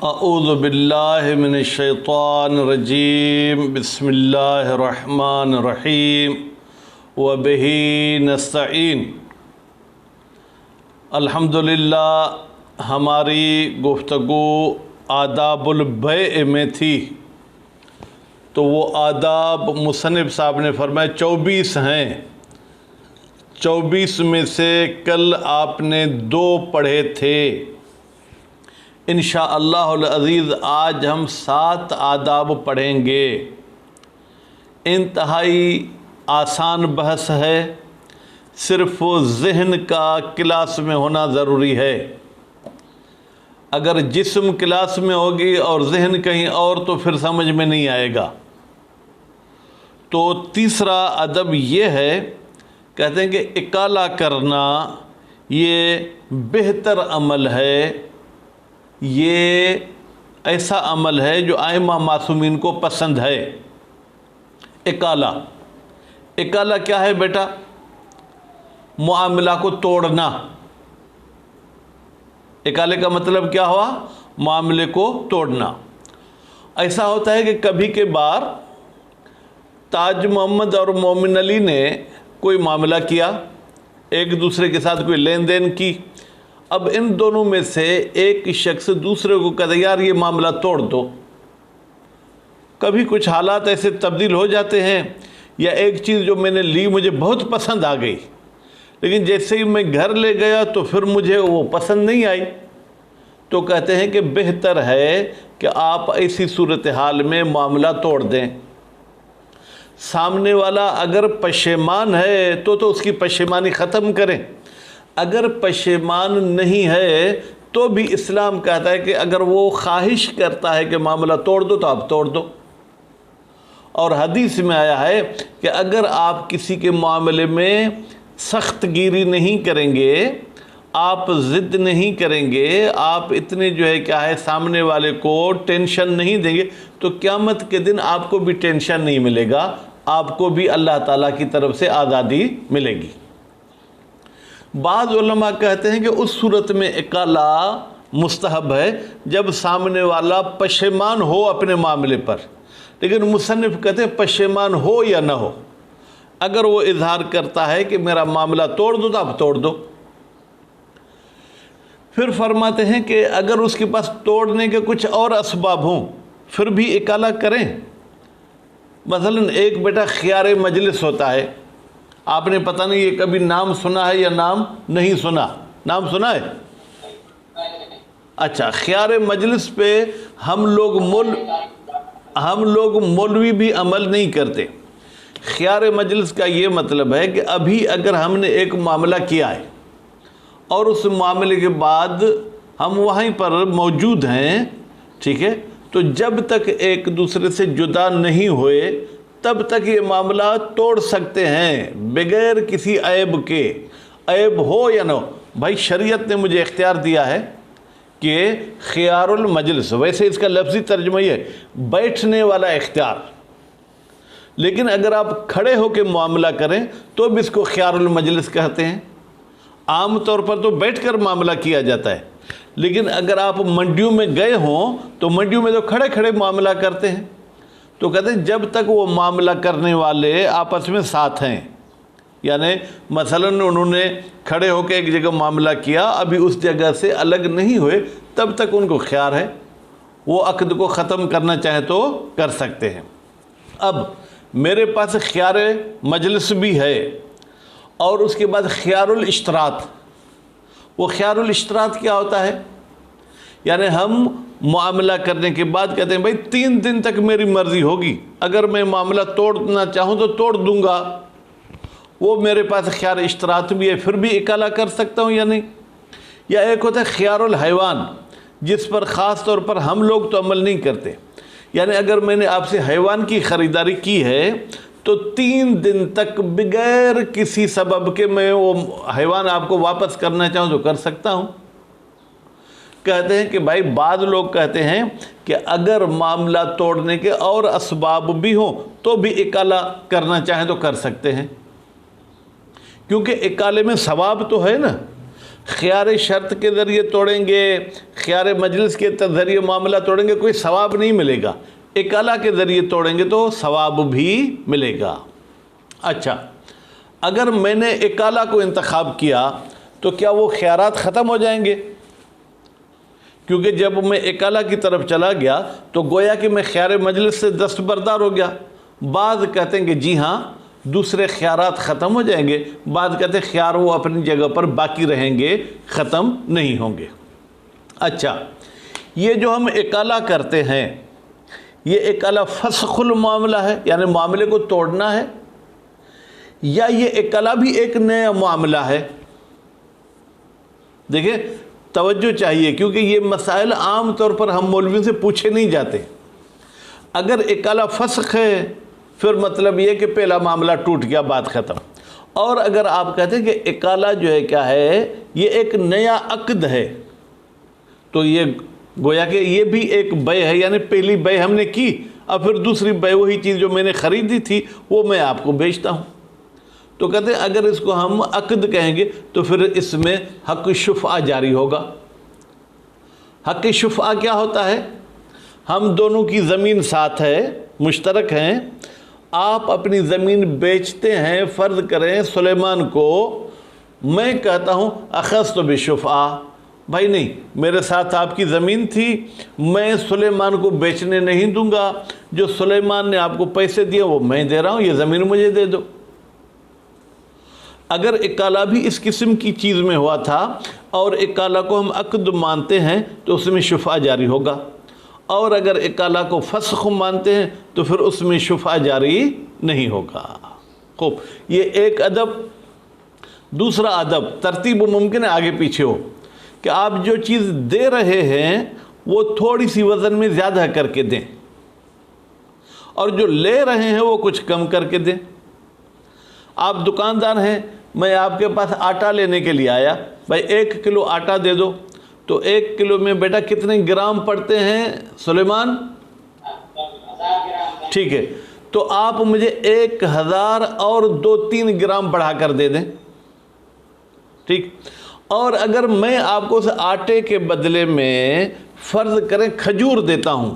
اعوذ باللہ من الشیطان الرجیم بسم اللہ الرحمن الرحیم وبہ نستعین۔ الحمدللہ ہماری گفتگو آداب البیع میں تھی، تو وہ آداب مصنف صاحب نے فرمایا 24 ہیں۔ 24 میں سے کل آپ نے 2 پڑھے تھے۔ انشاءاللہ العزیز آج ہم 7 آداب پڑھیں گے۔ انتہائی آسان بحث ہے، صرف ذہن کا کلاس میں ہونا ضروری ہے۔ اگر جسم کلاس میں ہوگی اور ذہن کہیں اور تو پھر سمجھ میں نہیں آئے گا۔ تو تیسرا ادب یہ ہے، کہتے ہیں کہ اکالا کرنا یہ بہتر عمل ہے، یہ ایسا عمل ہے جو ائمہ معصومین کو پسند ہے۔ اکالا کیا ہے بیٹا؟ معاملہ کو توڑنا۔ اکالے کا مطلب کیا ہوا؟ معاملے کو توڑنا۔ ایسا ہوتا ہے کہ کبھی کے بار تاج محمد اور مومن علی نے کوئی معاملہ کیا، ایک دوسرے کے ساتھ کوئی لین دین کی۔ اب ان دونوں میں سے ایک شخص دوسرے کو کہتا ہے یار یہ معاملہ توڑ دو۔ کبھی کچھ حالات ایسے تبدیل ہو جاتے ہیں، یا ایک چیز جو میں نے لی مجھے بہت پسند آ گئی، لیکن جیسے ہی میں گھر لے گیا تو پھر مجھے وہ پسند نہیں آئی۔ تو کہتے ہیں کہ بہتر ہے کہ آپ ایسی صورتحال میں معاملہ توڑ دیں۔ سامنے والا اگر پشیمان ہے تو اس کی پشیمانی ختم کریں۔ اگر پشیمان نہیں ہے تو بھی اسلام کہتا ہے کہ اگر وہ خواہش کرتا ہے کہ معاملہ توڑ دو تو آپ توڑ دو۔ اور حدیث میں آیا ہے کہ اگر آپ کسی کے معاملے میں سخت گیری نہیں کریں گے، آپ ضد نہیں کریں گے، آپ اتنے کیا ہے سامنے والے کو ٹینشن نہیں دیں گے، تو قیامت کے دن آپ کو بھی ٹینشن نہیں ملے گا، آپ کو بھی اللہ تعالیٰ کی طرف سے آزادی ملے گی۔ بعض علماء کہتے ہیں کہ اس صورت میں اکالا مستحب ہے جب سامنے والا پشیمان ہو اپنے معاملے پر، لیکن مصنف کہتے ہیں پشیمان ہو یا نہ ہو، اگر وہ اظہار کرتا ہے کہ میرا معاملہ توڑ دو تو آپ توڑ دو۔ پھر فرماتے ہیں کہ اگر اس کے پاس توڑنے کے کچھ اور اسباب ہوں پھر بھی اکالا کریں۔ مثلا ایک بیٹا خیار مجلس ہوتا ہے، آپ نے پتہ نہیں یہ کبھی نام سنا ہے یا نام نہیں سنا؟ نام سنا ہے؟ اچھا، خیار مجلس پہ ہم لوگ مولوی بھی عمل نہیں کرتے۔ خیار مجلس کا یہ مطلب ہے کہ ابھی اگر ہم نے ایک معاملہ کیا ہے اور اس معاملے کے بعد ہم وہیں پر موجود ہیں، ٹھیک ہے، تو جب تک ایک دوسرے سے جدا نہیں ہوئے تب تک یہ معاملہ توڑ سکتے ہیں بغیر کسی عیب کے۔ عیب ہو یا نہ ہو، بھائی شریعت نے مجھے اختیار دیا ہے کہ خیار المجلس، ویسے اس کا لفظی ترجمہ یہ ہے بیٹھنے والا اختیار، لیکن اگر آپ کھڑے ہو کے معاملہ کریں تو بھی اس کو خیار المجلس کہتے ہیں۔ عام طور پر تو بیٹھ کر معاملہ کیا جاتا ہے، لیکن اگر آپ منڈیوں میں گئے ہوں تو منڈیوں میں تو کھڑے کھڑے معاملہ کرتے ہیں۔ تو کہتے ہیں جب تک وہ معاملہ کرنے والے آپس میں ساتھ ہیں، یعنی مثلا انہوں نے کھڑے ہو کے ایک جگہ معاملہ کیا، ابھی اس جگہ سے الگ نہیں ہوئے، تب تک ان کو خیار ہے، وہ عقد کو ختم کرنا چاہے تو کر سکتے ہیں۔ اب میرے پاس خیار مجلس بھی ہے اور اس کے بعد خیار الاشتراط۔ وہ خیار الاشتراط کیا ہوتا ہے؟ یعنی ہم معاملہ کرنے کے بعد کہتے ہیں بھائی 3 دن تک میری مرضی ہوگی، اگر میں معاملہ توڑنا چاہوں تو توڑ دوں گا۔ وہ میرے پاس خیار اشتراط بھی ہے، پھر بھی اکالا کر سکتا ہوں یا نہیں۔ یا ایک ہوتا ہے خیار الحیوان، جس پر خاص طور پر ہم لوگ تو عمل نہیں کرتے، یعنی اگر میں نے آپ سے حیوان کی خریداری کی ہے تو 3 دن تک بغیر کسی سبب کے میں وہ حیوان آپ کو واپس کرنا چاہوں تو کر سکتا ہوں۔ کہتے ہیں کہ بھائی بعض لوگ کہتے ہیں کہ اگر معاملہ توڑنے کے اور اسباب بھی ہوں تو بھی اکالا کرنا چاہیں تو کر سکتے ہیں، کیونکہ اکالے میں ثواب تو ہے نا۔ خیار شرط کے ذریعے توڑیں گے, خیار مجلس کے ذریعے معاملہ توڑیں گے, کوئی ثواب نہیں ملے گا. اکالہ کے ذریعے توڑیں گے تو ثواب بھی ملے گا. اچھا, اگر میں نے اکالہ کو انتخاب کیا تو کیا وہ خیارات ختم ہو جائیں گے؟ کیونکہ جب میں اکالہ کی طرف چلا گیا تو گویا کہ میں خیار مجلس سے دستبردار ہو گیا. بعض کہتے ہیں کہ جی ہاں دوسرے خیارات ختم ہو جائیں گے, بعض کہتے ہیں خیار وہ اپنی جگہ پر باقی رہیں گے, ختم نہیں ہوں گے. اچھا, یہ جو ہم اکالہ کرتے ہیں یہ اکالہ فسخ المعاملہ ہے, یعنی معاملے کو توڑنا ہے, یا یہ اکالہ بھی ایک نیا معاملہ ہے؟ دیکھیں توجہ چاہیے, کیونکہ یہ مسائل عام طور پر ہم مولویوں سے پوچھے نہیں جاتے. اگر اکالہ فسخ ہے پھر مطلب یہ کہ پہلا معاملہ ٹوٹ گیا, بات ختم. اور اگر آپ کہتے ہیں کہ اکالہ جو ہے کیا ہے, یہ ایک نیا عقد ہے, تو یہ گویا کہ یہ بھی ایک بے ہے, یعنی پہلی بے ہم نے کی, اب پھر دوسری بے وہی چیز جو میں نے خریدی تھی وہ میں آپ کو بیچتا ہوں. تو کہتے ہیں اگر اس کو ہم عقد کہیں گے تو پھر اس میں حق شفعہ جاری ہوگا. حق شفعہ کیا ہوتا ہے؟ ہم دونوں کی زمین ساتھ ہے, مشترک ہیں, آپ اپنی زمین بیچتے ہیں, فرض کریں سلیمان کو, میں کہتا ہوں اخذت بشفعہ, بھائی نہیں میرے ساتھ آپ کی زمین تھی, میں سلیمان کو بیچنے نہیں دوں گا, جو سلیمان نے آپ کو پیسے دیے وہ میں دے رہا ہوں, یہ زمین مجھے دے دو. اگر اکالہ بھی اس قسم کی چیز میں ہوا تھا اور اکالہ کو ہم عقد مانتے ہیں تو اس میں شفعہ جاری ہوگا, اور اگر اکالہ کو فسخ مانتے ہیں تو پھر اس میں شفعہ جاری نہیں ہوگا. خوب, یہ ایک ادب. دوسرا ادب, ترتیب ممکن ہے آگے پیچھے ہو, کہ آپ جو چیز دے رہے ہیں وہ تھوڑی سی وزن میں زیادہ کر کے دیں, اور جو لے رہے ہیں وہ کچھ کم کر کے دیں. آپ دکاندار ہیں, میں آپ کے پاس آٹا لینے کے لیے آیا, بھائی 1 کلو آٹا دے دو, تو 1 کلو میں بیٹا کتنے گرام پڑتے ہیں سلیمان؟ 1000 گرام. ٹھیک ہے, تو آپ مجھے 1000 اور 2-3 گرام بڑھا کر دے دیں. ٹھیک, اور اگر میں آپ کو اس آٹے کے بدلے میں فرض کریں کھجور دیتا ہوں,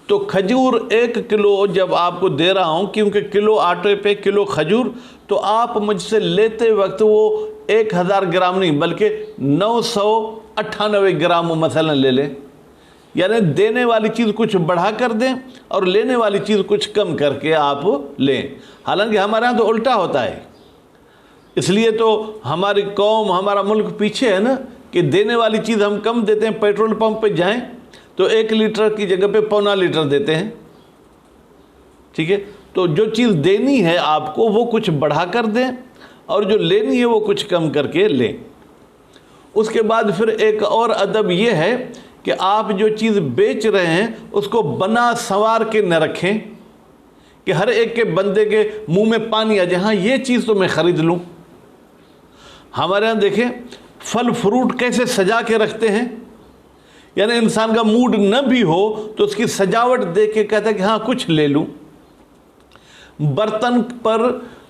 تو کھجور 1 کلو جب آپ کو دے رہا ہوں, کیونکہ کلو آٹے پہ کلو کھجور, تو آپ مجھ سے لیتے وقت وہ 1000 گرام نہیں بلکہ 998 گرام مثلا لے لیں. یعنی دینے والی چیز کچھ بڑھا کر دیں اور لینے والی چیز کچھ کم کر کے آپ لیں. حالانکہ ہمارے ہاں تو الٹا ہوتا ہے, اس لیے تو ہماری قوم, ہمارا ملک پیچھے ہے نا, کہ دینے والی چیز ہم کم دیتے ہیں. پیٹرول پمپ پہ جائیں تو 1 لیٹر کی جگہ پہ 1.25 لیٹر دیتے ہیں. ٹھیک ہے, تو جو چیز دینی ہے آپ کو وہ کچھ بڑھا کر دیں, اور جو لینی ہے وہ کچھ کم کر کے لیں. اس کے بعد پھر ایک اور ادب یہ ہے کہ آپ جو چیز بیچ رہے ہیں اس کو بنا سنوار کے نہ رکھیں کہ ہر ایک کے بندے کے منہ میں پانی آ جائے, ہاں یہ چیز تو میں خرید لوں. ہمارے ہاں دیکھیں پھل فروٹ کیسے سجا کے رکھتے ہیں, یعنی انسان کا موڈ نہ بھی ہو تو اس کی سجاوٹ دیکھ کے کہتا ہے کہ ہاں کچھ لے لوں. برتن پر,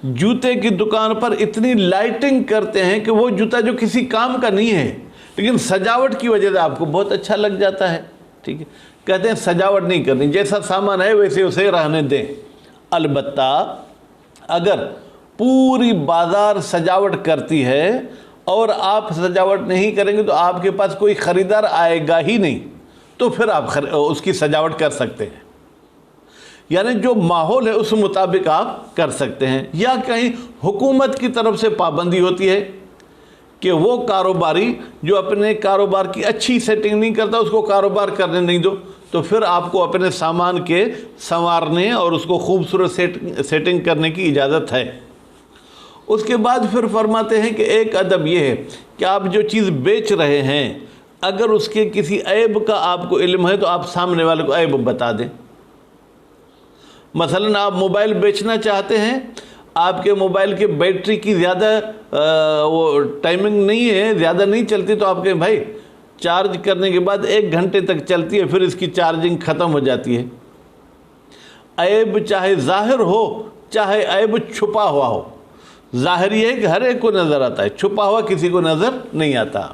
جوتے کی دکان پر اتنی لائٹنگ کرتے ہیں کہ وہ جوتا جو کسی کام کا نہیں ہے لیکن سجاوٹ کی وجہ سے آپ کو بہت اچھا لگ جاتا ہے. ٹھیک ہے, کہتے ہیں سجاوٹ نہیں کرنی, جیسا سامان ہے ویسے اسے رہنے دیں. البتہ اگر پوری بازار سجاوٹ کرتی ہے اور آپ سجاوٹ نہیں کریں گے تو آپ کے پاس کوئی خریدار آئے گا ہی نہیں, تو پھر آپ اس کی سجاوٹ کر سکتے ہیں. یعنی جو ماحول ہے اس مطابق آپ کر سکتے ہیں. یا کہیں حکومت کی طرف سے پابندی ہوتی ہے کہ وہ کاروباری جو اپنے کاروبار کی اچھی سیٹنگ نہیں کرتا اس کو کاروبار کرنے نہیں دو, تو پھر آپ کو اپنے سامان کے سنوارنے اور اس کو خوبصورت سیٹنگ کرنے کی اجازت ہے. اس کے بعد پھر فرماتے ہیں کہ ایک ادب یہ ہے کہ آپ جو چیز بیچ رہے ہیں اگر اس کے کسی عیب کا آپ کو علم ہے تو آپ سامنے والے کو عیب بتا دیں. مثلا آپ موبائل بیچنا چاہتے ہیں, آپ کے موبائل کے بیٹری کی زیادہ وہ ٹائمنگ نہیں ہے, زیادہ نہیں چلتی, تو آپ کہیں بھائی چارج کرنے کے بعد 1 گھنٹے تک چلتی ہے, پھر اس کی چارجنگ ختم ہو جاتی ہے. عیب چاہے ظاہر ہو چاہے عیب چھپا ہوا ہو, ظاہر یہ ہے کہ ہر ایک کو نظر آتا ہے، چھپا ہوا کسی کو نظر نہیں آتا۔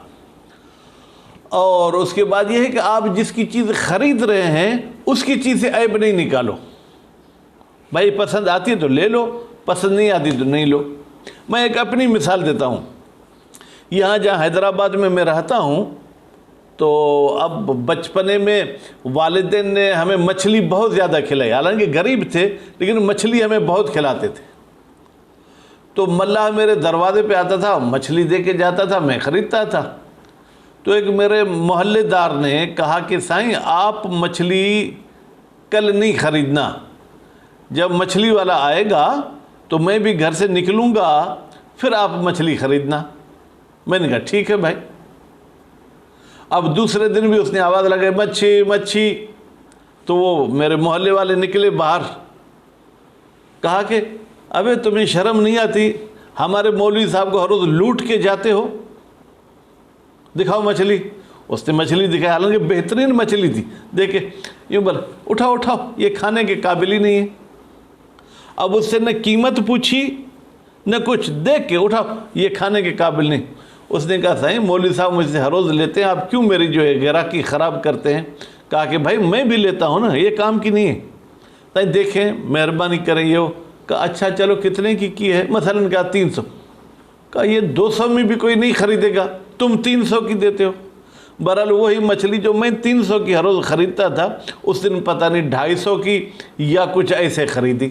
اور اس کے بعد یہ ہے کہ آپ جس کی چیز خرید رہے ہیں اس کی چیز سے عیب نہیں نکالو۔ بھائی پسند آتی ہے تو لے لو، پسند نہیں آتی تو نہیں لو۔ میں ایک اپنی مثال دیتا ہوں۔ یہاں جہاں حیدرآباد میں رہتا ہوں، تو اب بچپنے میں والدین نے ہمیں مچھلی بہت زیادہ کھلائی، حالانکہ غریب تھے لیکن مچھلی ہمیں بہت کھلاتے تھے۔ تو ملاح میرے دروازے پہ آتا تھا، مچھلی دے کے جاتا تھا، میں خریدتا تھا۔ تو ایک میرے محلے دار نے کہا کہ سائیں آپ مچھلی کل نہیں خریدنا، جب مچھلی والا آئے گا تو میں بھی گھر سے نکلوں گا، پھر آپ مچھلی خریدنا۔ میں نے کہا ٹھیک ہے بھائی۔ اب دوسرے دن بھی اس نے آواز لگائی مچھی مچھی، تو وہ میرے محلے والے نکلے باہر، کہا کہ ابے تمہیں شرم نہیں آتی، ہمارے مولوی صاحب کو ہر روز لوٹ کے جاتے ہو، دکھاؤ مچھلی۔ اس نے مچھلی دکھائی، حالانکہ بہترین مچھلی تھی، دیکھے یوں بولا اٹھاؤ اٹھاؤ، یہ کھانے کے قابل ہی نہیں ہے۔ اب اس سے نہ قیمت پوچھی نہ کچھ، دیکھ کے اٹھاؤ، یہ کھانے کے قابل نہیں۔ اس نے کہا سائیں مولوی صاحب مجھ سے ہر روز لیتے ہیں، آپ کیوں میری جو ہے گراکی خراب کرتے ہیں؟ کہا کہ بھائی میں بھی لیتا ہوں نا، یہ کام کی نہیں ہے، سائیں دیکھیں مہربانی کریں یہ ہو۔ کہا اچھا چلو کتنے کی ہے؟ مثلا کہا 300۔ کہا یہ 200 میں بھی کوئی نہیں خریدے گا، تم 300 کی دیتے ہو۔ بہرحال وہی مچھلی جو میں 300 کی ہر روز خریدتا تھا، اس دن پتہ نہیں 250 کی یا کچھ ایسے خریدی۔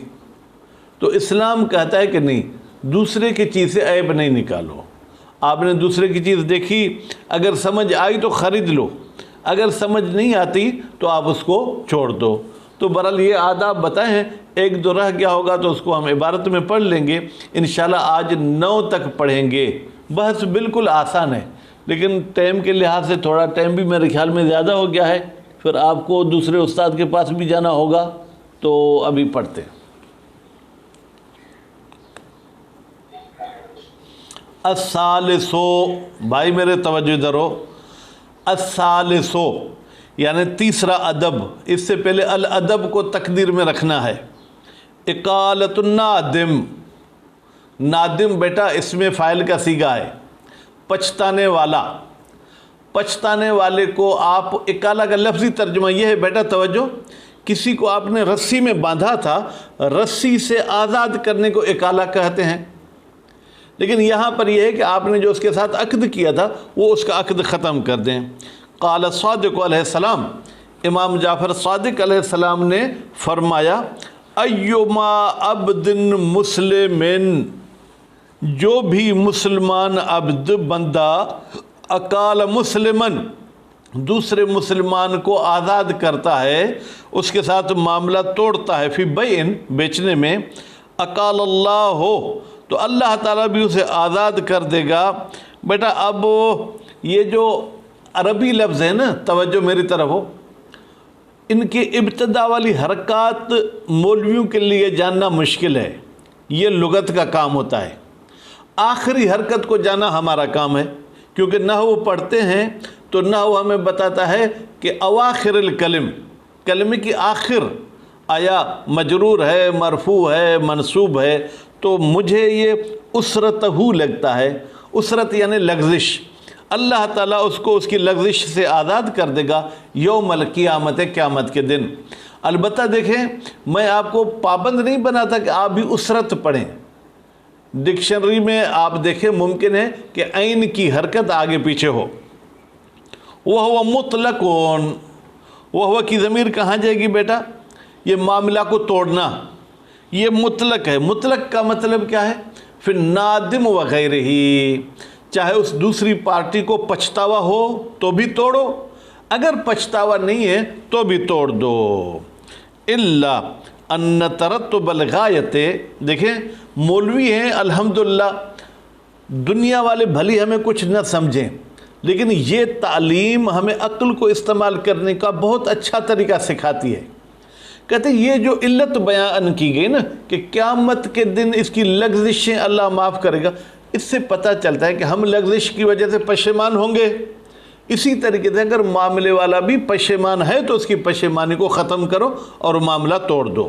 تو اسلام کہتا ہے کہ نہیں، دوسرے کی چیز سے عیب نہیں نکالو۔ آپ نے دوسرے کی چیز دیکھی، اگر سمجھ آئی تو خرید لو، اگر سمجھ نہیں آتی تو آپ اس کو چھوڑ دو۔ تو بہرحال یہ آداب بتائے ہیں، ایک دو رہ گیا ہوگا تو اس کو ہم عبارت میں پڑھ لیں گے انشاءاللہ۔ آج 9 تک پڑھیں گے۔ بحث بالکل آسان ہے، لیکن ٹائم کے لحاظ سے تھوڑا ٹائم بھی میرے خیال میں زیادہ ہو گیا ہے، پھر آپ کو دوسرے استاد کے پاس بھی جانا ہوگا، تو ابھی پڑھتے ہیں۔ الثالثو، بھائی میرے توجہ ادھر ہو، الثالثو یعنی تیسرا ادب۔ اس سے پہلے الادب کو تقدیر میں رکھنا ہے۔ اقالۃ النادم، نادم بیٹا اس میں فاعل کا صیغہ ہے، پچھتانے والا۔ پچھتانے والے کو آپ، اقالہ کا لفظی ترجمہ یہ ہے بیٹا توجہ، کسی کو آپ نے رسی میں باندھا تھا، رسی سے آزاد کرنے کو اقالہ کہتے ہیں۔ لیکن یہاں پر یہ ہے کہ آپ نے جو اس کے ساتھ عقد کیا تھا وہ اس کا عقد ختم کر دیں۔ قال صادق علیہ السلام، امام جعفر صادق علیہ السلام نے فرمایا ایما عبد مسلم، جو بھی مسلمان عبد بندہ اقال مسلمن، دوسرے مسلمان کو آزاد کرتا ہے، اس کے ساتھ معاملہ توڑتا ہے، فی بیعن، بیچنے میں، اقال اللہ ہو، تو اللہ تعالیٰ بھی اسے آزاد کر دے گا۔ بیٹا اب یہ جو عربی لفظ ہے نا، توجہ میری طرف ہو، ان کی ابتدا والی حرکات مولویوں کے لیے جاننا مشکل ہے، یہ لغت کا کام ہوتا ہے۔ آخری حرکت کو جانا ہمارا کام ہے، کیونکہ نحو پڑھتے ہیں تو نحو ہمیں بتاتا ہے کہ اواخر الکلم، کلمے کی آخر آیا مجرور ہے، مرفوع ہے، منصوب ہے، تو مجھے یہ اسرتہو لگتا ہے۔ اسرت یعنی لغزش، اللہ تعالیٰ اس کو اس کی لغزش سے آزاد کر دے گا یوم القیامت، قیامت کے دن۔ البتہ دیکھیں میں آپ کو پابند نہیں بناتا کہ آپ بھی اسرت پڑھیں، ڈکشنری میں آپ دیکھیں ممکن ہے کہ عین کی حرکت آگے پیچھے ہو۔ وَهُوَ مُطْلَقٌ، وَهُوَ کی ضمیر کہاں جائے گی بیٹا؟ یہ معاملہ کو توڑنا، یہ مطلق ہے۔ مطلق کا مطلب کیا ہے؟ پھر نادم وغیرہ ہی، چاہے اس دوسری پارٹی کو پچھتاوا ہو تو بھی توڑو، اگر پچھتاوا نہیں ہے تو بھی توڑ دو۔ الا ان ترتب الغایت، دیکھیں مولوی ہیں الحمدللہ، دنیا والے بھلی ہمیں کچھ نہ سمجھیں، لیکن یہ تعلیم ہمیں عقل کو استعمال کرنے کا بہت اچھا طریقہ سکھاتی ہے۔ کہتے ہیں یہ جو علت بیان کی گئی نا کہ قیامت کے دن اس کی لغزشیں اللہ معاف کرے گا، اس سے پتہ چلتا ہے کہ ہم لغزش کی وجہ سے پشیمان ہوں گے۔ اسی طریقے سے اگر معاملے والا بھی پشیمان ہے تو اس کی پشیمانی کو ختم کرو اور معاملہ توڑ دو۔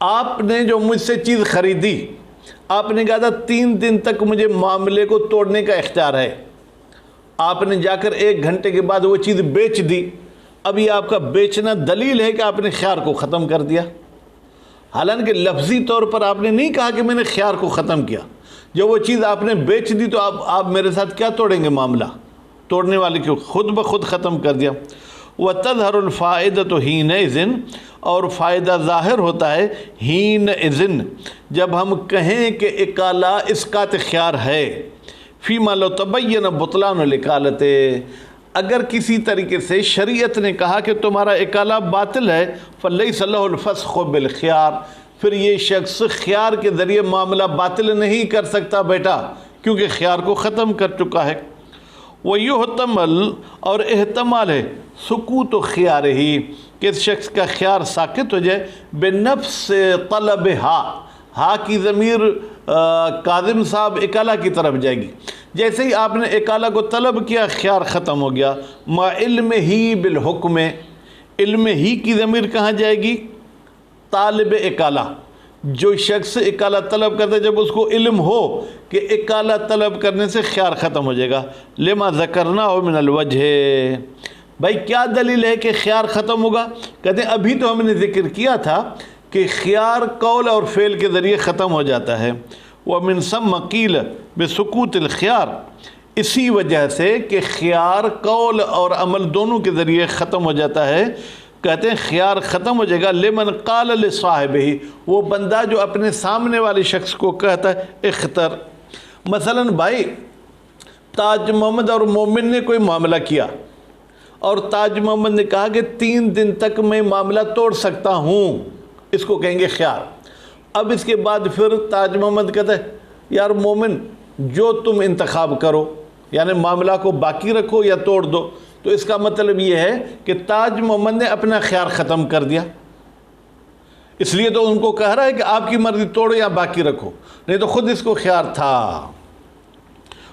آپ نے جو مجھ سے چیز خریدی، آپ نے کہا تھا 3 دن تک مجھے معاملے کو توڑنے کا اختیار ہے، آپ نے جا کر 1 گھنٹے کے بعد وہ چیز بیچ دی، اب یہ آپ کا بیچنا دلیل ہے کہ آپ نے خیار کو ختم کر دیا، حالانکہ لفظی طور پر آپ نے نہیں کہا کہ میں نے خیار کو ختم کیا، جب وہ چیز آپ نے بیچ دی تو آپ میرے ساتھ کیا توڑیں گے معاملہ؟ توڑنے والے کو خود بخود ختم کر دیا۔ وَتَظْهَرُ الْفَائِدَةُ حِينَئِذٍ، اور فائدہ ظاہر ہوتا ہے حِينَئِذٍ، جب ہم کہیں کہ اکالہ اسقاط خیار ہے، فِيمَا لَوْ تَبَيَّنَ بُطْلَانُ الْإِقَالَةِ، اگر کسی طریقے سے شریعت نے کہا کہ تمہارا اکالہ باطل ہے، فَلَيْسَ لَهُ الْفَسْخُ بِالْخِيَارِ، پھر یہ شخص خیار کے ذریعے معاملہ باطل نہیں کر سکتا بیٹا، کیونکہ خیار کو ختم کر چکا ہے۔ وَيُحْتَمَلُ، اور احتمال ہے سکوت و خیار ہی، کہ اس شخص کا خیار ساکت ہو جائے، بنفس طلب ہا کی ضمیر کاظم صاحب اکالہ کی طرف جائے گی، جیسے ہی آپ نے اکالہ کو طلب کیا خیار ختم ہو گیا، ما علم ہی بالحکم، علم ہی کی ضمیر کہاں جائے گی؟ طالب اکالہ، جو شخص اکالہ طلب کرتا ہے جب اس کو علم ہو کہ اکالہ طلب کرنے سے خیار ختم ہو جائے گا، لما ذکرنا من الوجہ، بھائی کیا دلیل ہے کہ خیار ختم ہوگا؟ کہتے ہیں ابھی تو ہم نے ذکر کیا تھا کہ خیار قول اور فعل کے ذریعے ختم ہو جاتا ہے، وَمِن ثم قیل بسکوت الخیار، اسی وجہ سے کہ خیار قول اور عمل دونوں کے ذریعے ختم ہو جاتا ہے، کہتے ہیں خیار ختم ہو جائے گا لمن قال لصاحبہ، وہ بندہ جو اپنے سامنے والے شخص کو کہتا ہے اختر، مثلا بھائی تاج محمد اور مومن نے کوئی معاملہ کیا اور تاج محمد نے کہا کہ 3 دن تک میں معاملہ توڑ سکتا ہوں، اس کو کہیں گے خیار۔ اب اس کے بعد پھر تاج محمد کہتا ہے یار مومن جو تم انتخاب کرو، یعنی معاملہ کو باقی رکھو یا توڑ دو، تو اس کا مطلب یہ ہے کہ تاج محمد نے اپنا خیار ختم کر دیا، اس لیے تو ان کو کہہ رہا ہے کہ آپ کی مرضی توڑو یا باقی رکھو، نہیں تو خود اس کو خیار تھا۔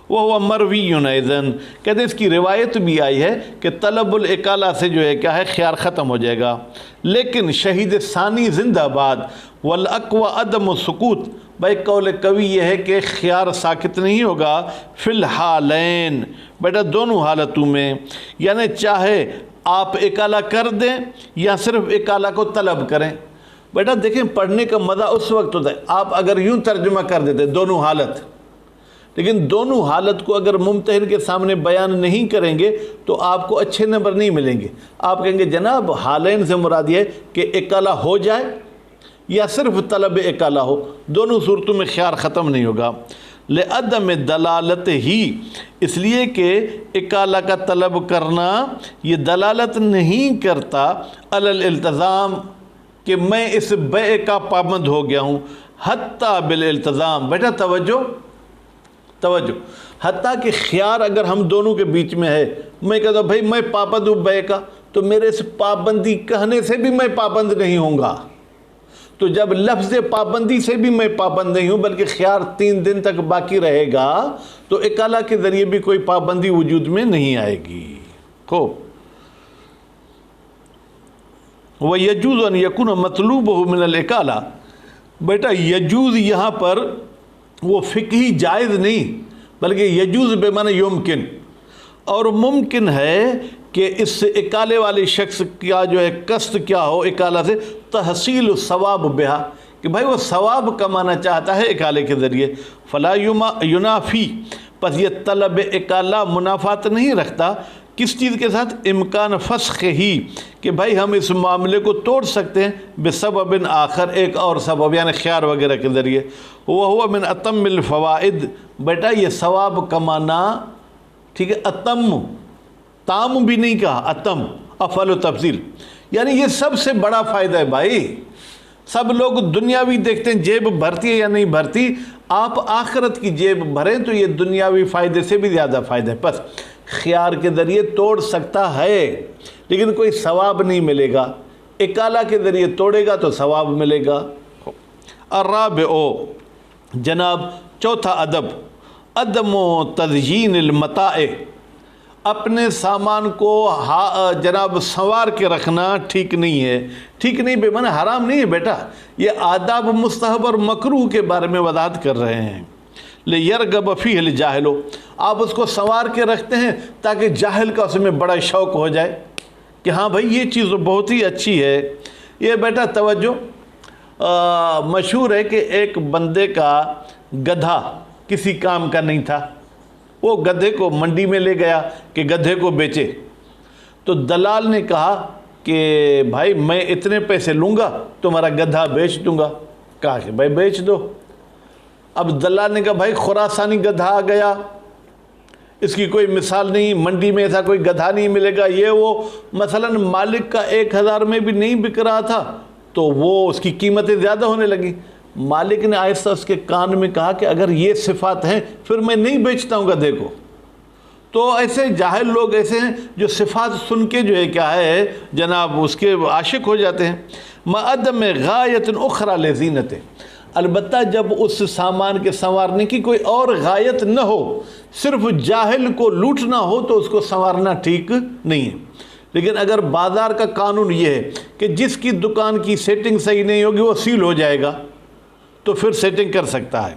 وہ مروی ایضاً، کہتے ہیں اس کی روایت بھی آئی ہے کہ طلب الاکالہ سے جو ہے کیا ہے خیار ختم ہو جائے گا، لیکن شہید ثانی زندہ باد، والاقوى عدم السکوت، بھائی قول قوی یہ ہے کہ خیار ساکت نہیں ہوگا فی الحالین، بیٹا دونوں حالتوں میں، یعنی چاہے آپ اکالہ کر دیں یا صرف اکالہ کو طلب کریں۔ بیٹا دیکھیں پڑھنے کا مزہ اس وقت ہوتا ہے آپ اگر یوں ترجمہ کر دیتے دونوں حالت، لیکن دونوں حالت کو اگر ممتحن کے سامنے بیان نہیں کریں گے تو آپ کو اچھے نمبر نہیں ملیں گے۔ آپ کہیں گے جناب حالین سے مراد یہ ہے کہ اکالہ ہو جائے یا صرف طلب اکالہ ہو، دونوں صورتوں میں خیار ختم نہیں ہوگا۔ لعدم دلالت ہی، اس لیے کہ اکالہ کا طلب کرنا یہ دلالت نہیں کرتا علی الالتزام کہ میں اس بیع کا پابند ہو گیا ہوں، حتیٰ بالالتزام، بیٹا توجہ، حتیٰ کہ خیار اگر ہم دونوں کے بیچ میں ہے، میں کہتا ہوں بھائی میں پابند ہوں بیع کا، تو میرے اس پابندی کہنے سے بھی میں پابند نہیں ہوں گا، تو جب لفظ پابندی سے بھی میں پابند نہیں ہوں بلکہ خیار 3 دن تک باقی رہے گا تو اکالہ کے ذریعے بھی کوئی پابندی وجود میں نہیں آئے گی۔ خوب، وَيَجُوزُ أَن يَكُونَ مَطْلُوبُهُ مِنَ الْإِكَالَةِ، بیٹا یجوز یہاں پر وہ فقہی جائز نہیں بلکہ یجوز بے معنی یمکن، اور ممکن ہے کہ اس سے اکالے والے شخص کا جو ہے قصد کیا ہو اکالہ سے تحصیل الثواب بہا، کہ بھائی وہ ثواب کمانا چاہتا ہے اکالے کے ذریعے، فلا ینافی، پس یہ طلب اکالہ منافات نہیں رکھتا کس چیز کے ساتھ؟ امکان فسخ ہی، کہ بھائی ہم اس معاملے کو توڑ سکتے ہیں بسبب آخر، ایک اور سبب یعنی خیار وغیرہ کے ذریعے، وہو من اتم الفوائد، بیٹا یہ ثواب کمانا، ٹھیک ہے، اتم، تام بھی نہیں کہا، اتم افعل و تفضیل، یعنی یہ سب سے بڑا فائدہ ہے بھائی۔ سب لوگ دنیاوی دیکھتے ہیں جیب بھرتی ہے یا نہیں بھرتی، آپ آخرت کی جیب بھریں تو یہ دنیاوی فائدے سے بھی زیادہ فائدہ ہے۔ بس خیار کے ذریعے توڑ سکتا ہے لیکن کوئی ثواب نہیں ملے گا، اکالہ کے ذریعے توڑے گا تو ثواب ملے گا۔ الرابع، جناب چوتھا ادب، عدم تزیین المتاع، اپنے سامان کو جناب سنوار کے رکھنا ٹھیک نہیں ہے. ٹھیک نہیں بے معنی حرام نہیں ہے بیٹا, یہ آداب مستحب اور مکروہ کے بارے میں وضاحت کر رہے ہیں. لِيَرْغَبَ فِيهِ الْجَاهِلُ, آپ اس کو سنوار کے رکھتے ہیں تاکہ جاہل کا اس میں بڑا شوق ہو جائے کہ ہاں بھائی یہ چیز بہت ہی اچھی ہے. یہ بیٹا توجہ, مشہور ہے کہ ایک بندے کا گدھا کسی کام کا نہیں تھا. وہ گدھے کو منڈی میں لے گیا کہ گدھے کو بیچے. تو دلال نے کہا کہ بھائی میں اتنے پیسے لوں گا, تمہارا گدھا بیچ دوں گا. کہا کہ بھائی بیچ دو. اب دلال نے کہا بھائی خراسانی گدھا آ گیا, اس کی کوئی مثال نہیں, منڈی میں ایسا کوئی گدھا نہیں ملے گا. یہ وہ مثلا مالک کا 1000 میں بھی نہیں بک رہا تھا تو وہ اس کی قیمتیں زیادہ ہونے لگی. مالک نے آہستہ اس کے کان میں کہا کہ اگر یہ صفات ہیں پھر میں نہیں بیچتا ہوں گدھے کو. تو ایسے جاہل لوگ ایسے ہیں جو صفات سن کے جو ہے کیا ہے جناب اس کے عاشق ہو جاتے ہیں. مَعَدَمِ غَایَةٍ اُخْرَى لِزِینَتِ, البتہ جب اس سامان کے سنوارنے کی کوئی اور غایت نہ ہو, صرف جاہل کو لوٹنا ہو تو اس کو سنوارنا ٹھیک نہیں ہے. لیکن اگر بازار کا قانون یہ ہے کہ جس کی دکان کی سیٹنگ صحیح نہیں ہوگی وہ سیل ہو جائے گا تو پھر سیٹنگ کر سکتا ہے.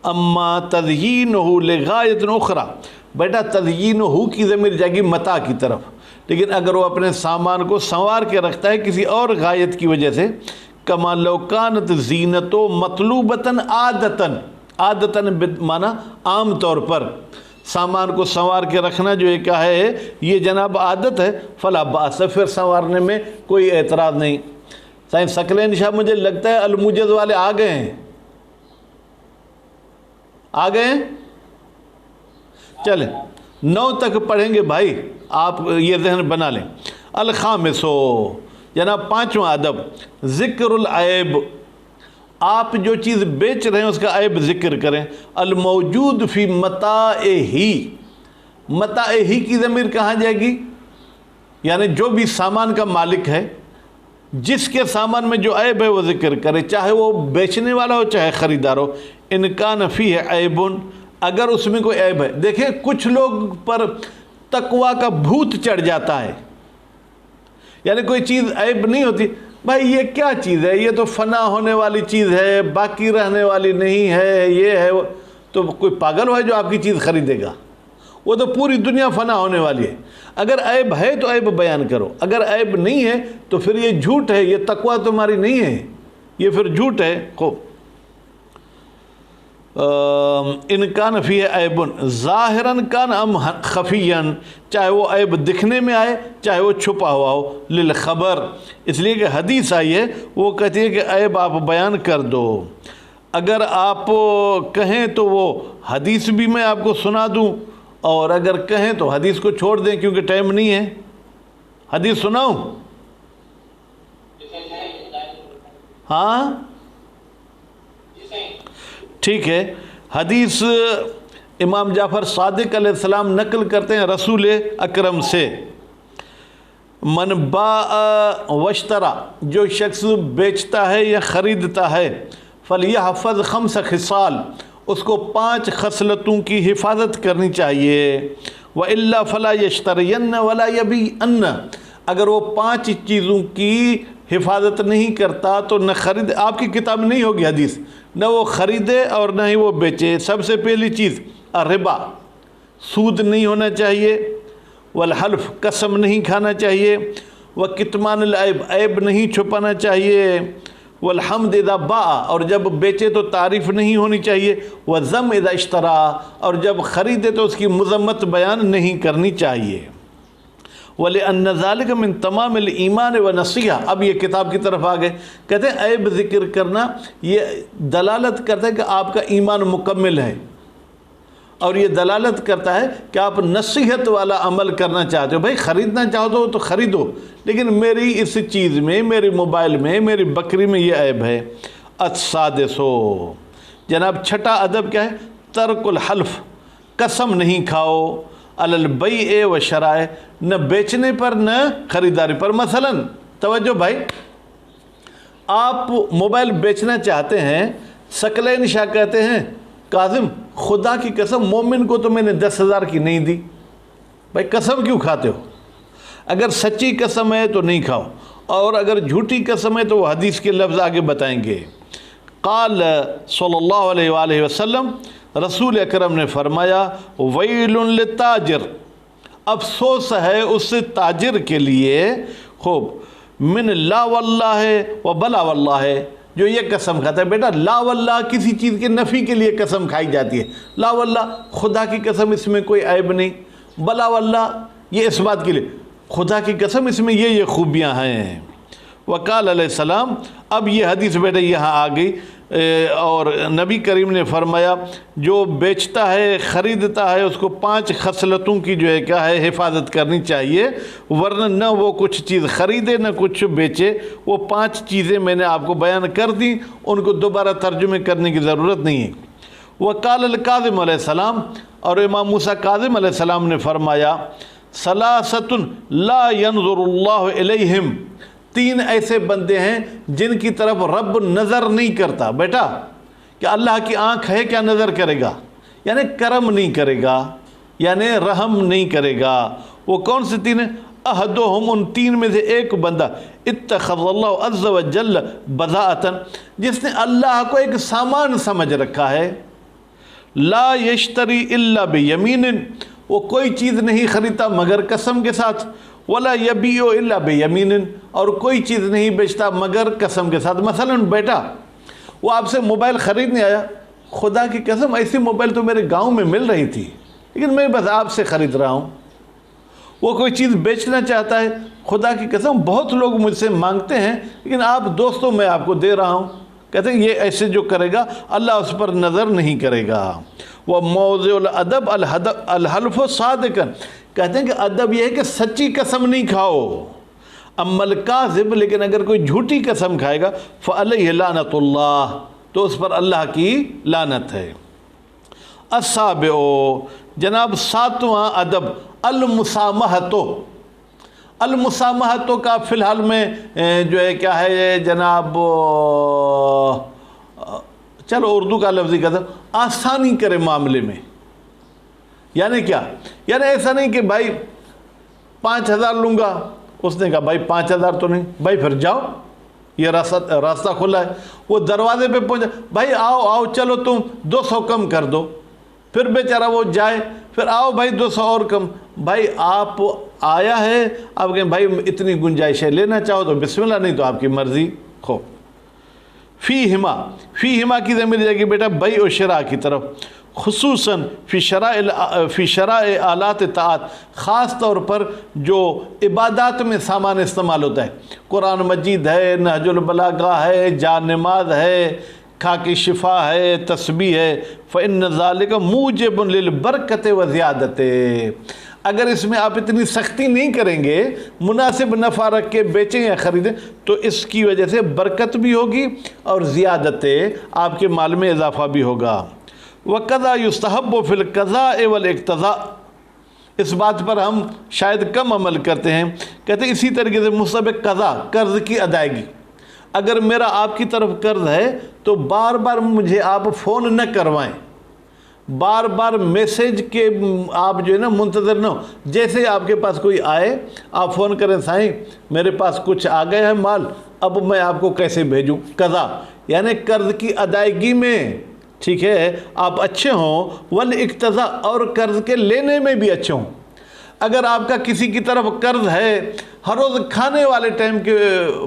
اما تزیینہ لغایۃ اخری, بیٹا تزیینہ کی ضمیر جائے گی متاع کی طرف, لیکن اگر وہ اپنے سامان کو سنوار کے رکھتا ہے کسی اور غایت کی وجہ سے, کما لو کانت زینت مطلوبتاً عادتاً, عادتاً معنی عام طور پر سامان کو سنوار کے رکھنا جو ہے کیا ہے یہ جناب عادت ہے, فلا باس, پھر سنوارنے میں کوئی اعتراض نہیں. سائنس ثقلین شاہ مجھے لگتا ہے الموجز والے آ گئے ہیں, آ گئے ہیں. چلیں 9 تک پڑھیں گے بھائی, آپ یہ ذہن بنا لیں. الخامسو, جناب 5واں ادب, ذکر العیب, آپ جو چیز بیچ رہے ہیں اس کا عیب ذکر کریں. الموجود فی متاعہ, متاعہ کی ضمیر کہاں جائے گی, یعنی جو بھی سامان کا مالک ہے جس کے سامان میں جو عیب ہے وہ ذکر کرے, چاہے وہ بیچنے والا ہو چاہے خریدار ہو. ان کان فیہ عیب, اگر اس میں کوئی عیب ہے. دیکھیں کچھ لوگ پر تقوی کا بھوت چڑھ جاتا ہے, یعنی کوئی چیز عیب نہیں ہوتی, بھائی یہ کیا چیز ہے, یہ تو فنا ہونے والی چیز ہے, باقی رہنے والی نہیں ہے, یہ ہے وہ. تو کوئی پاگل ہے جو آپ کی چیز خریدے گا, وہ تو پوری دنیا فنا ہونے والی ہے. اگر عیب ہے تو عیب بیان کرو, اگر عیب نہیں ہے تو پھر یہ جھوٹ ہے, یہ تقوی تمہاری نہیں ہے, یہ پھر جھوٹ ہے. خوب, ان کان فیہ عیب ظاہراً کان ام خفیاً, چاہے وہ عیب دکھنے میں آئے چاہے وہ چھپا ہوا ہو. للخبر, اس لیے کہ حدیث آئی ہے وہ کہتی ہے کہ عیب آپ بیان کر دو. اگر آپ کہیں تو وہ حدیث بھی میں آپ کو سنا دوں, اور اگر کہیں تو حدیث کو چھوڑ دیں کیونکہ ٹائم نہیں ہے. حدیث سناؤں؟ ہاں ٹھیک ہے. حدیث امام جعفر صادق علیہ السلام نقل کرتے ہیں رسول اکرم سے, من باء واشترا, جو شخص بیچتا ہے یا خریدتا ہے, فلیحفظ 5 خصال, اس کو 5 خصلتوں کی حفاظت کرنی چاہیے. وَإِلَّا فَلَا يَشْتَرِيَنَّ وَلَا يَبِيعَنَّ, اگر وہ 5 چیزوں کی حفاظت نہیں کرتا تو نہ خرید, آپ کی کتاب نہیں ہوگی حدیث, نہ وہ خریدے اور نہ ہی وہ بیچے. سب سے پہلی چیز الربا, سود نہیں ہونا چاہیے. والحلف, قسم نہیں کھانا چاہیے. وکتمان العیب, عیب نہیں چھپانا چاہیے. والحمد اذا باع, اور جب بیچے تو تعریف نہیں ہونی چاہیے. والذم اذا اشترا, اور جب خریدے تو اس کی مذمت بیان نہیں کرنی چاہیے. وَلِأَنَّ ذَلِكَ مِن تَمَامِ الْإِيمَانِ وَنَصِيحَةٍ, اب یہ کتاب کی طرف آگئے, کہتے ہیں عیب ذکر کرنا یہ دلالت کرتا ہے کہ آپ کا ایمان مکمل ہے, اور یہ دلالت کرتا ہے کہ آپ نصیحت والا عمل کرنا چاہتے ہو. بھائی خریدنا چاہو تو خریدو, لیکن میری اس چیز میں, میری موبائل میں, میری بکری میں یہ عیب ہے. السادسو, جناب 6واں ادب کیا ہے, ترک الحلف, قسم نہیں کھاؤ. علی البیع و شرائع, نہ بیچنے پر نہ خریداری پر. مثلا توجہ بھائی, آپ موبائل بیچنا چاہتے ہیں, ثقلین شاہ کہتے ہیں کاظم خدا کی قسم مومن کو تو میں نے 10,000 کی نہیں دی, بھائی قسم کیوں کھاتے ہو؟ اگر سچی قسم ہے تو نہیں کھاؤ، اور اگر جھوٹی قسم ہے تو وہ حدیث کے لفظ آگے بتائیں گے۔ قال صلی اللہ علیہ وآلہ وسلم، رسول اکرم نے فرمایا، ویل للتاجر، افسوس ہے اس تاجر کے لیے، خوب، من لا واللہ و بلا واللہ، جو یہ قسم کھاتا ہے۔ بیٹا لا واللہ کسی چیز کے نفی کے لیے قسم کھائی جاتی ہے، لا واللہ خدا کی قسم اس میں کوئی عیب نہیں، بلا واللہ یہ اس بات کے لیے خدا کی قسم اس میں یہ خوبیاں ہیں۔ وقال علیہ السلام، اب یہ حدیث بیٹا یہاں آ گئی، اور نبی کریم نے فرمایا جو بیچتا ہے خریدتا ہے اس کو 5 خصلتوں کی جو ہے کیا ہے حفاظت کرنی چاہیے، ورنہ نہ وہ کچھ چیز خریدے نہ کچھ بیچے۔ وہ 5 چیزیں میں نے آپ کو بیان کر دی، ان کو دوبارہ ترجمے کرنے کی ضرورت نہیں ہے۔ وقال الکاظم علیہ السلام، اور امام موسیٰ کاظم علیہ السلام نے فرمایا، ثلاثۃ لا ينظر اللہ الیہم، 3 ایسے بندے ہیں جن کی طرف رب نظر نہیں کرتا۔ بیٹا کہ اللہ کی آنکھ ہے، کیا نظر کرے گا؟ یعنی کرم نہیں کرے گا، یعنی رحم نہیں کرے گا۔ وہ کون سے 3 ہیں؟ احدہم، ان 3 میں سے ایک بندہ، اتخذ اللہ عز وجل بضاعۃ، جس نے اللہ کو ایک سامان سمجھ رکھا ہے، لا یشتری الا بیمین، وہ کوئی چیز نہیں خریدتا مگر قسم کے ساتھ، ولا یبیع الا بیمین، اور کوئی چیز نہیں بیچتا مگر قسم کے ساتھ۔ مثلا بیٹا وہ آپ سے موبائل خریدنے آیا، خدا کی قسم ایسی موبائل تو میرے گاؤں میں مل رہی تھی لیکن میں بس آپ سے خرید رہا ہوں۔ وہ کوئی چیز بیچنا چاہتا ہے، خدا کی قسم بہت لوگ مجھ سے مانگتے ہیں لیکن آپ دوستوں میں آپ کو دے رہا ہوں۔ کہتے ہیں یہ ایسے جو کرے گا اللہ اس پر نظر نہیں کرے گا۔ وہ موضع الادب الحلف صادقا، کہتے ہیں کہ ادب یہ ہے کہ سچی قسم نہیں کھاؤ۔ اما الکاذب، لیکن اگر کوئی جھوٹی قسم کھائے گا، فعلیہ لعنت اللہ، تو اس پر اللہ کی لعنت ہے۔ السابع، جناب 7واں ادب، المسامحۃ، المسامحۃ کا فی الحال میں جو ہے کیا ہے جناب، چلو اردو کا لفظی کہتا ہے آسانی کرے معاملے میں۔ یعنی کیا؟ یعنی ایسا نہیں کہ بھائی 5000 لوں گا، اس نے کہا بھائی 5000 تو نہیں، بھائی پھر جاؤ، یہ راستہ کھلا ہے۔ وہ دروازے پہ پہنچا، بھائی آؤ آؤ چلو تم 200 کم کر دو، پھر بیچارہ وہ جائے، پھر آؤ بھائی 200 اور کم۔ بھائی آپ آیا ہے، آپ کہیں بھائی اتنی گنجائش ہے، لینا چاہو تو بسم اللہ، نہیں تو آپ کی مرضی۔ خو فیہما، فیہما کی ضمیر جائے گی بیٹا بیع و شراء کی طرف، خصوصاً فی شراء آلات طاعت، خاص طور پر جو عبادات میں سامان استعمال ہوتا ہے، قرآن مجید ہے، نہج البلاغہ ہے، جا نماز ہے، خاک شفا ہے، تسبیح ہے، فإن ذالک موجب للبرکت و زیادت۔ اگر اس میں آپ اتنی سختی نہیں کریں گے، مناسب نفع رکھ کے بیچیں یا خریدیں، تو اس کی وجہ سے برکت بھی ہوگی اور زیادت، آپ کے مال میں اضافہ بھی ہوگا۔ وَقَضَى يُسْتَحَبُّ فِي الْقَضَاءِ وَالْاِقْتِضَاءِ، اس بات پر ہم شاید کم عمل کرتے ہیں۔ کہتے ہیں اسی طریقے سے مستحب قضا، قرض کی ادائیگی۔ اگر میرا آپ کی طرف قرض ہے تو بار بار مجھے آپ فون نہ کروائیں، بار بار میسیج کے آپ جو ہے نا منتظر نہ ہو۔ جیسے آپ کے پاس کوئی آئے آپ فون کریں، سائیں میرے پاس کچھ آ گئے ہے مال، اب میں آپ کو کیسے بھیجوں؟ قضا یعنی قرض کی ادائیگی میں، ٹھیک ہے، آپ اچھے ہوں، والاقتضاء، اور قرض کے لینے میں بھی اچھے ہوں۔ اگر آپ کا کسی کی طرف قرض ہے، ہر روز کھانے والے ٹائم کے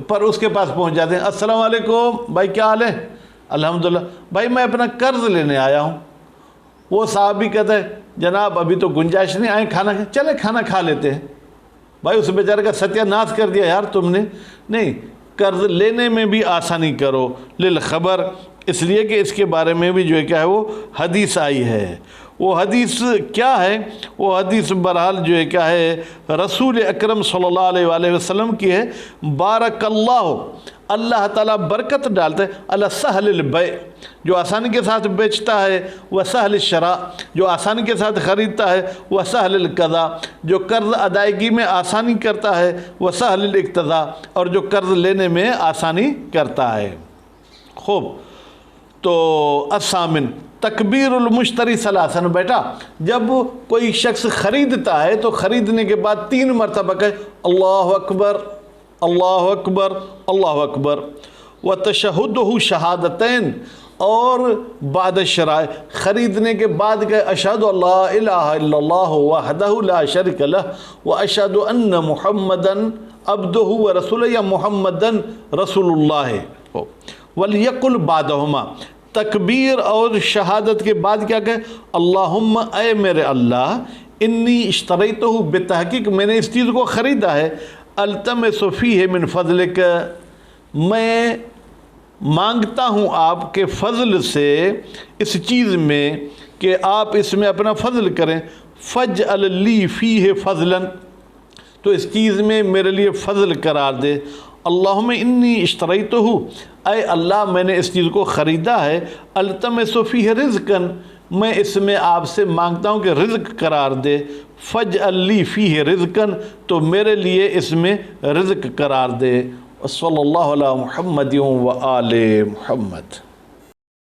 پر اس کے پاس پہنچ جاتے ہیں، السلام علیکم بھائی کیا حال ہے؟ الحمدللہ بھائی میں اپنا قرض لینے آیا ہوں۔ وہ صاحب بھی کہتا ہے جناب ابھی تو گنجائش نہیں، آئیں کھانا کھائیں، چلے کھانا کھا لیتے ہیں۔ بھائی اس بیچارے کا ستیہ ناش کر دیا یار تم نے۔ نہیں، قرض لینے میں بھی آسانی کرو، للخبر، اس لیے کہ اس کے بارے میں بھی جو ہے کیا ہے وہ حدیث آئی ہے۔ وہ حدیث کیا ہے؟ وہ حدیث بہرحال جو ہے کیا ہے رسول اکرم صلی اللہ علیہ وآلہ وسلم کی ہے۔ بارک اللہ، اللہ تعالیٰ برکت ڈالتا ہے، علی سہل البیع، جو آسانی کے ساتھ بیچتا ہے، وہ سہل الشراء، جو آسانی کے ساتھ خریدتا ہے، وہ سہل القضاء، جو قرض ادائیگی میں آسانی کرتا ہے، وہ سہل الاقتضاء، اور جو قرض لینے میں آسانی کرتا ہے۔ خوب، تو الثامن، تکبیر المشتری ثلاثن، بیٹا جب کوئی شخص خریدتا ہے تو خریدنے کے بعد 3 مرتبہ کہے اللہ اکبر اللہ اکبر اللہ اکبر، وتشہدہ شہادتین، اور بعد الشراء خریدنے کے بعد کہ اشہد اللہ الہ الا اللہ وحدہ لا شریک لہ واشہد ان محمدن عبدہ ورسولہ، یا محمدن رسول اللہ، ولیقل بعدہما، تکبیر اور شہادت کے بعد کیا کہے اللہم، اے میرے اللہ، انی اشتریتہ، بتحقیق میں نے اس چیز کو خریدا ہے، التمس فیہ من فضلک، میں مانگتا ہوں آپ کے فضل سے اس چیز میں کہ آپ اس میں اپنا فضل کریں، فجعل لی فیہ فضلا، تو اس چیز میں میرے لیے فضل قرار دے، اللہم انی اشتریتہ، اے اللہ میں نے اس چیز کو خریدا ہے، التمس فیہ رزقا، میں اس میں آپ سے مانگتا ہوں کہ رزق قرار دے، فجعل لی فیہ رزقا، تو میرے لیے اس میں رزق قرار دے۔ صلی اللہ علیہ محمد و آل محمد۔